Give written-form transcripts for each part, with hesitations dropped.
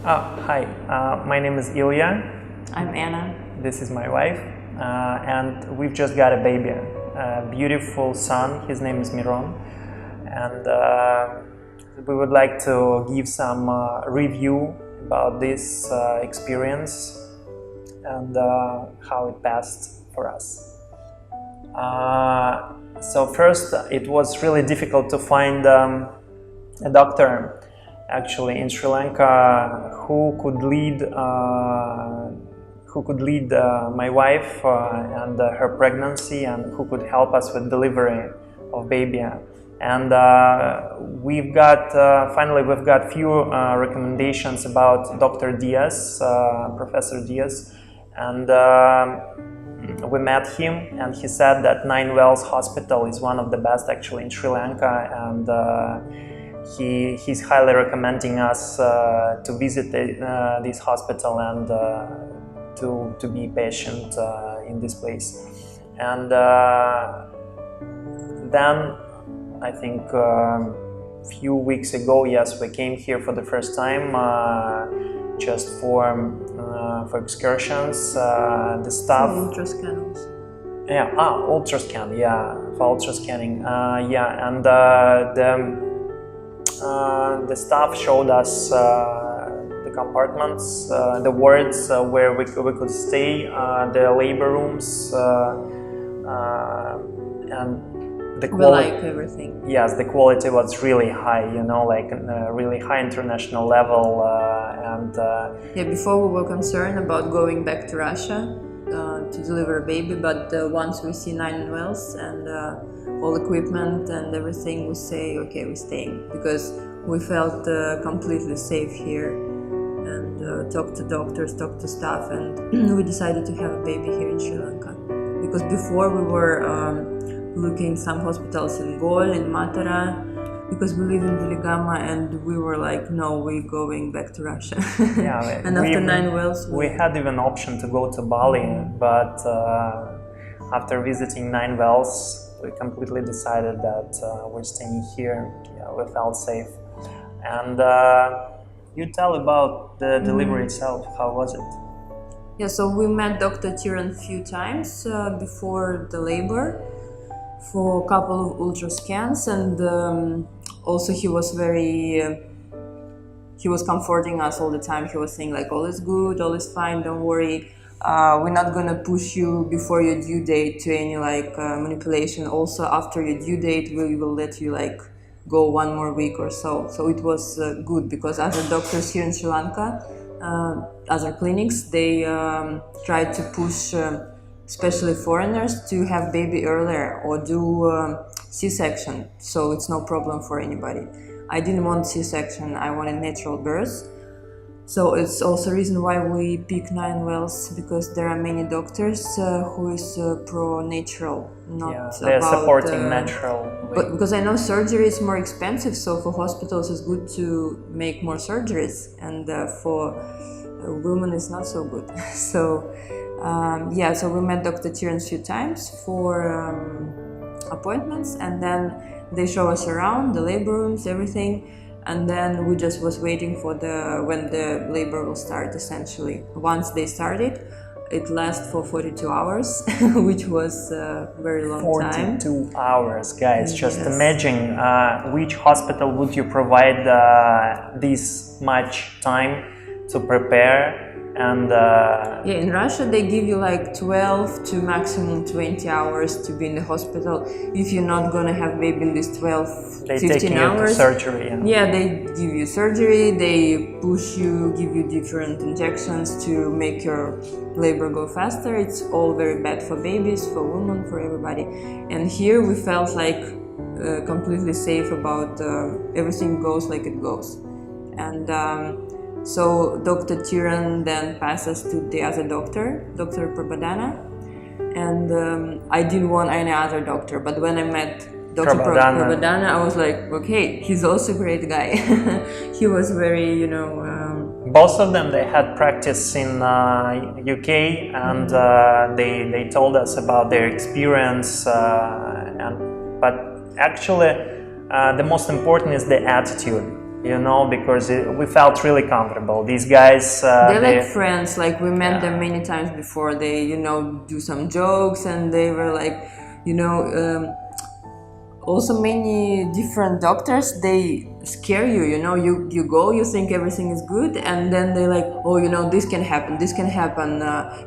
Hi, my name is Ilya. I'm Anna. This is my wife, and we've just got a baby, a beautiful son. His name is Miron, and we would like to give some review about this experience and how it passed for us. So first, it was really difficult to find a doctor actually in Sri Lanka who could lead my wife and her pregnancy, and who could help us with delivery of baby. And finally we've got few recommendations about Dr. Diaz, Professor Diaz, and we met him, and he said that Nine Wells Hospital is one of the best actually in Sri Lanka, and he's highly recommending us to visit this hospital and to be patient in this place. And then I think few weeks ago, yes, we came here for the first time just for excursions. The staff. Ultrascan also. Yeah, ultrascan. Yeah, for ultrascanning. Yeah, and the staff showed us the compartments, the wards where we could stay, the labor rooms, and the quality. We like everything. Yes, the quality was really high, you know, like really high international level. Yeah, before we were concerned about going back to Russia to deliver a baby, but once we see Nine Wells and all equipment and everything, we say, okay, we're staying, because we felt completely safe here, and talked to doctors, talked to staff, and we decided to have a baby here in Sri Lanka. Because before we were looking some hospitals in Gol, in Matara, because we live in Veligama, and we were like, no, we're going back to Russia. Yeah, and after Nine Wells, we had even option to go to Bali, but after visiting Nine Wells, we completely decided that we're staying here. Yeah, we felt safe. And you tell about the delivery itself. How was it? Yeah, so we met Dr. Tiran a few times before the labor for a couple of ultrascans, and also he was he was comforting us all the time. He was saying like, all is good, all is fine, don't worry. We're not gonna push you before your due date to any like manipulation. Also, after your due date, we will let you like go 1 more week or so. So it was good, because other doctors here in Sri Lanka, other clinics, they try to push, especially foreigners, to have baby earlier or do C-section. So it's no problem for anybody. I didn't want C-section. I wanted natural birth. So it's also a reason why we pick Nine Wells, because there are many doctors who is pro-natural, not they're about, supporting natural. But because I know surgery is more expensive, so for hospitals it's good to make more surgeries, and for women it's not so good. So yeah, so we met Dr. Tiran a few times for appointments, and then they show us around the labor rooms, everything. And then we just was waiting for when the labor will start, essentially. Once they started, it lasted for 42 hours, which was a very long time. 42 hours, guys. Just imagine which hospital would you provide this much time to prepare. And yeah, in Russia they give you like 12 to maximum 20 hours to be in the hospital. If you're not gonna have baby in these 12, they 15 take hours, you to surgery. Yeah, they give you surgery, they push you, give you different injections to make your labor go faster. It's all very bad for babies, for women, for everybody. And here we felt like completely safe about everything goes like it goes. And so Dr. Tiran then passed us to the other doctor, Dr. Prabhodana, and I didn't want any other doctor, but when I met Dr. Prabhodana, I was like, okay, he's also a great guy. He was very, you know... Both of them, they had practice in UK, and they told us about their experience, but actually the most important is the attitude. you know, because we felt really comfortable. These guys, they're like friends. Like we met them many times before. They, you know, do some jokes, and they were like, you know, also many different doctors, they scare you, you know, you go, you think everything is good, and then they're like, oh, you know, this can happen,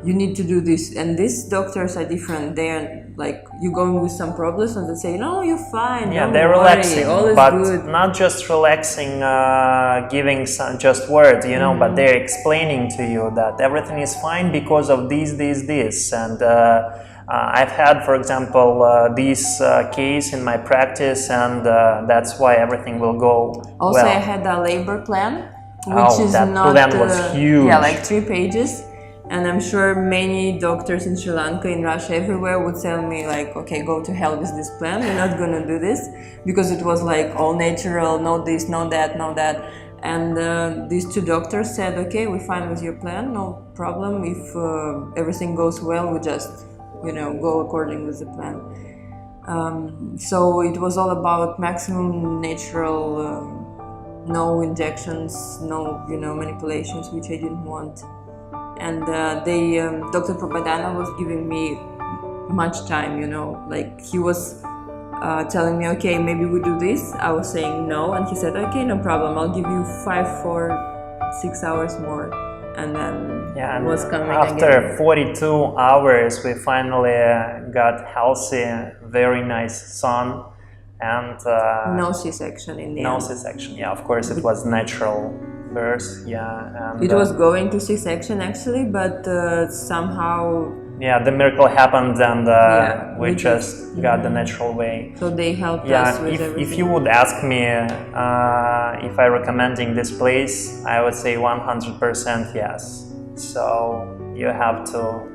you need to do this. And these doctors are different. They're like, you going with some problems and they say, no, you're fine, yeah, don't they're worry, relaxing, all is but good. not just relaxing, giving some just words, you know, but they're explaining to you that everything is fine because of this, and I've had, for example, this case in my practice, and that's why everything will go also well. I had a labor plan, which is that not plan was huge. yeah, like 3 pages, and I'm sure many doctors in Sri Lanka, in Russia, everywhere would tell me like, okay, go to hell with this plan, we're not gonna do this, because it was like all natural, no this, no that, no that. And these 2 doctors said, okay, we're fine with your plan, no problem, if everything goes well, we just, you know, go according with the plan. So it was all about maximum natural, no injections, no, you know, manipulations, which I didn't want. And Dr. Prabhodana was giving me much time, you know, like he was telling me, okay, maybe we do this. I was saying no, and he said, okay, no problem, I'll give you 5 or 6 hours more. And then and was coming after again. 42 hours we finally got healthy, very nice son, and no C-section in the no end. C-section, yeah, of course it was natural birth, yeah. And it was going to C-section actually, but somehow yeah, the miracle happened, and we just got the mm-hmm. natural way. So they helped us with everything. If you would ask me if I recommending this place, I would say 100% yes. So you have to.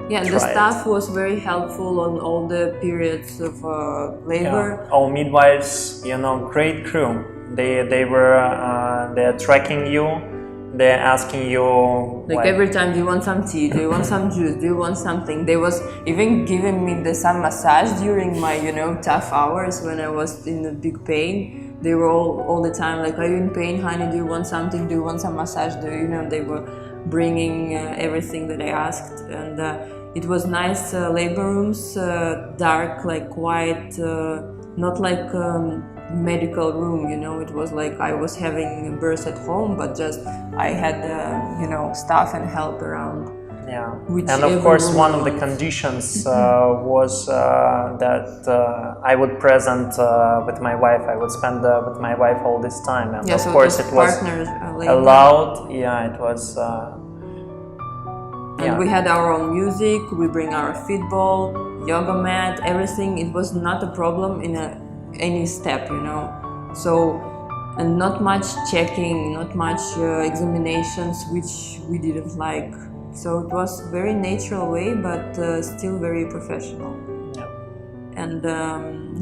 Yeah, and the staff was very helpful on all the periods of labor. Yeah. All midwives, you know, great crew. They're tracking you. They're asking you like every time, do you want some tea, do you want some juice, do you want something. They was even giving me some massage during my, you know, tough hours when I was in a big pain. They were all the time like, are you in pain, honey, do you want something, do you want some massage, do you know, they were bringing everything that I asked. And it was nice labor rooms, dark, like quiet, not like medical room, you know, it was like I was having a birth at home, but just I had you know, staff and help around. Yeah, and of course one of the conditions was that I would present with my wife. I would spend with my wife all this time, and of course it was allowed. Yeah, it was. And we had our own music. We bring our football, yoga mat, everything. It was not a problem in any step, you know. So, and not much checking, not much examinations, which we didn't like. So it was very natural way, but still very professional. Yeah. And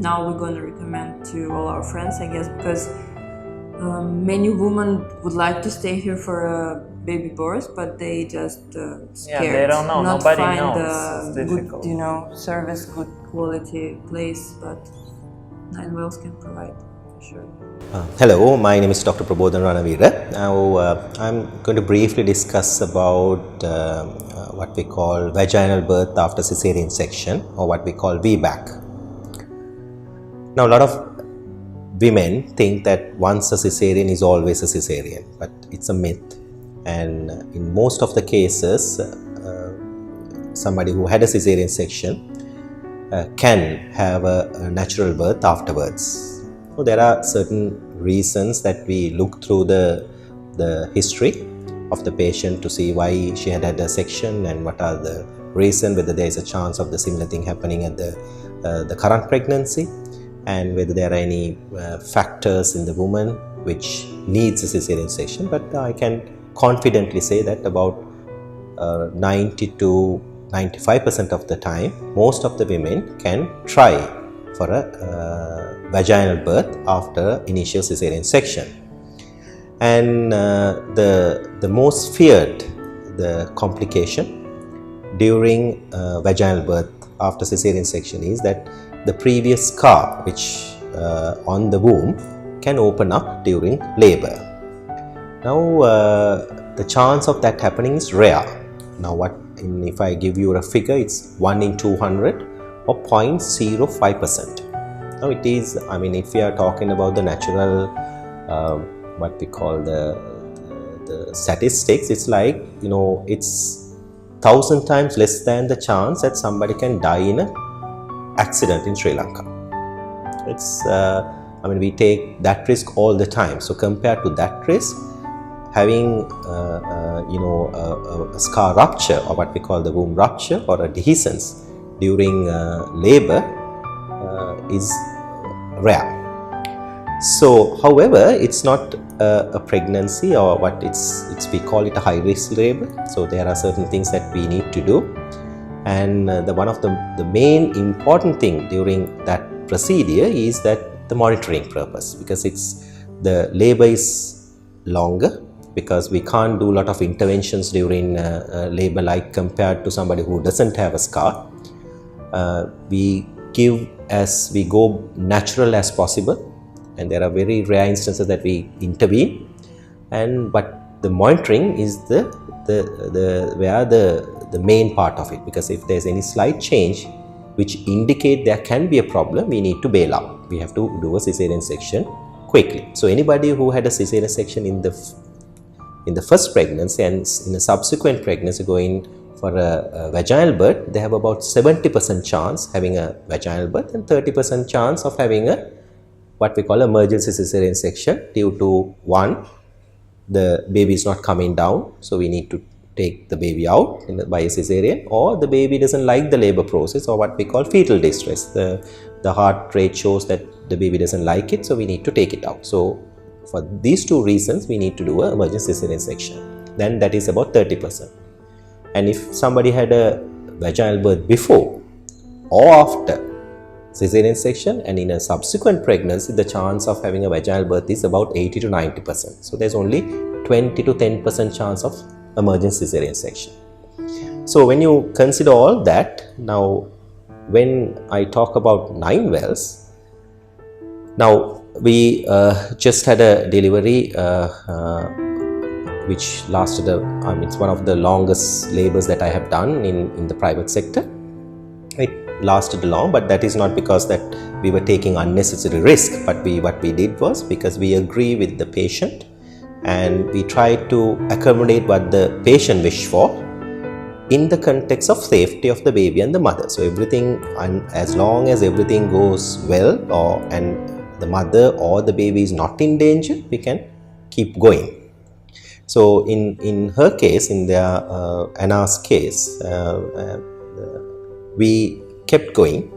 now we're going to recommend to all our friends, I guess, because many women would like to stay here for a baby birth, but they just scared. Yeah, they don't know. Not nobody find knows. a good, you know, service, good quality place, but 9 Wells can provide for sure. Hello, my name is Dr. Prabhodana Ranaweera. Now I'm going to briefly discuss about what we call vaginal birth after cesarean section, or what we call VBAC. Now a lot of women think that once a cesarean is always a cesarean, but it's a myth. And in most of the cases, somebody who had a cesarean section can have a natural birth afterwards. So there are certain reasons that we look through the history of the patient to see why she had a section and what are the reasons, whether there is a chance of the similar thing happening at the current pregnancy, and whether there are any factors in the woman which needs a cesarean section. But I can confidently say that about 90 to 95% of the time, most of the women can try for a vaginal birth after initial cesarean section. And the most feared the complication during vaginal birth after cesarean section is that the previous scar which on the womb can open up during labor. Now, the chance of that happening is rare. Now, if I give you a figure, it's 1 in 200 or 0.05%. Now, it is, I mean, if we are talking about the natural, what we call the statistics, it's like, you know, it's 1,000 times less than the chance that somebody can die in an accident in Sri Lanka. It's, I mean, we take that risk all the time. So, compared to that risk, having a scar rupture, or what we call the womb rupture, or a dehiscence during labor is rare. So, however, it's not a pregnancy, or what we call it a high risk labor. So there are certain things that we need to do, and one of the main important thing during that procedure is that the monitoring purpose, because the labor is longer, because we can't do a lot of interventions during labor like compared to somebody who doesn't have a scar. We give as we go natural as possible, and there are very rare instances that we intervene, but the monitoring is the main part of it, because if there's any slight change which indicate there can be a problem, we need to bail out. We have to do a cesarean section quickly. So anybody who had a cesarean section in the first pregnancy and in a subsequent pregnancy going for a vaginal birth, they have about 70% chance having a vaginal birth and 30% chance of having a what we call emergency cesarean section, due to one, the baby is not coming down, so we need to take the baby out by a cesarean, or the baby doesn't like the labor process, or what we call fetal distress. The heart rate shows that the baby doesn't like it, so we need to take it out. So for these two reasons, we need to do an emergency cesarean section. Then that is about 30%. And if somebody had a vaginal birth before or after cesarean section, and in a subsequent pregnancy, the chance of having a vaginal birth is about 80 to 90%. So there's only 20 to 10% chance of emergency cesarean section. So when you consider all that, now when I talk about 9 wells, now we just had a delivery which lasted, it's one of the longest labors that I have done in the private sector. It lasted long, but that is not because that we were taking unnecessary risk, but what we did was because we agree with the patient and we try to accommodate what the patient wished for in the context of safety of the baby and the mother. So everything, and as long as everything goes well, and the mother or the baby is not in danger, we can keep going. So in her case, in Anna's case, we kept going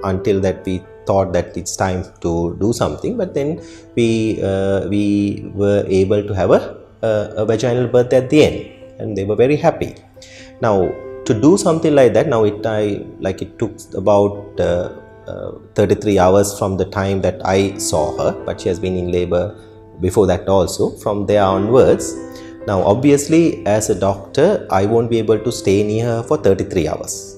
until that we thought that it's time to do something, but then we were able to have a vaginal birth at the end, and they were very happy. Now to do something like that, now it took about 33 hours from the time that I saw her, but she has been in labor before that also. From there onwards, now obviously as a doctor I won't be able to stay near her for 33 hours.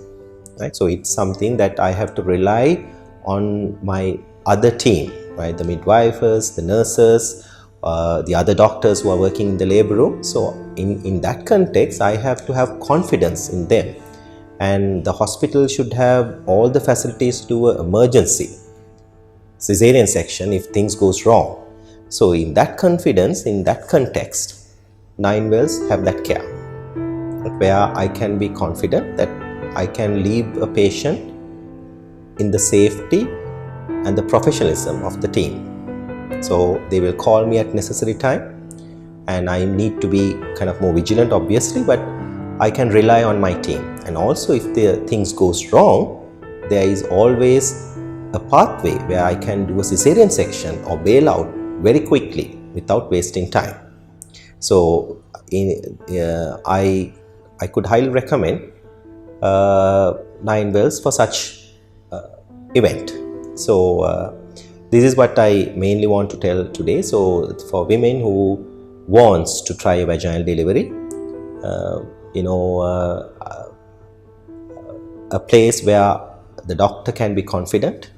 Right? So it's something that I have to rely on my other team, right? The midwives, the nurses, the other doctors who are working in the labor room. So in that context, I have to have confidence in them, and the hospital should have all the facilities to do an emergency cesarean section if things goes wrong. So in that confidence, in that context, 9 wells have that care, where I can be confident that I can leave a patient in the safety and the professionalism of the team. So they will call me at necessary time, and I need to be kind of more vigilant obviously, but I can rely on my team. And also if the things goes wrong, there is always a pathway where I can do a cesarean section or bail out very quickly without wasting time. So I could highly recommend 9 wells for such event. So this is what I mainly want to tell today. So for women who wants to try a vaginal delivery, a place where the doctor can be confident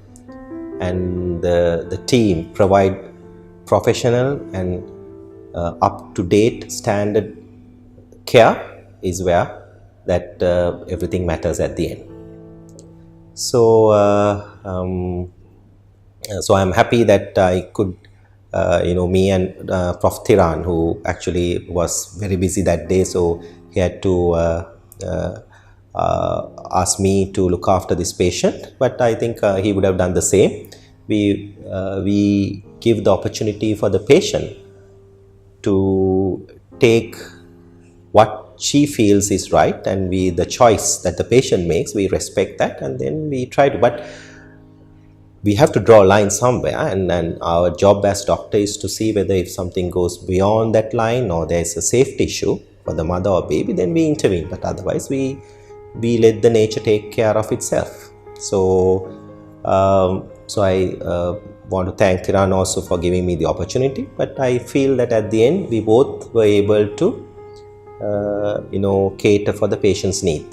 and the team provide professional and up-to-date standard care is where that everything matters at the end. So, so I'm happy that I could, me and Prof. Thiran, who actually was very busy that day, so he had to ask me to look after this patient, but I think he would have done the same. We give the opportunity for the patient to take what she feels is right, and the choice that the patient makes, we respect that, and then we try to, but we have to draw a line somewhere, and our job as doctor is to see whether if something goes beyond that line or there's a safety issue for the mother or baby, then we intervene, but otherwise we let the nature take care of itself. So so I want to thank Thiran also for giving me the opportunity, but I feel that at the end we both were able to cater for the patient's need.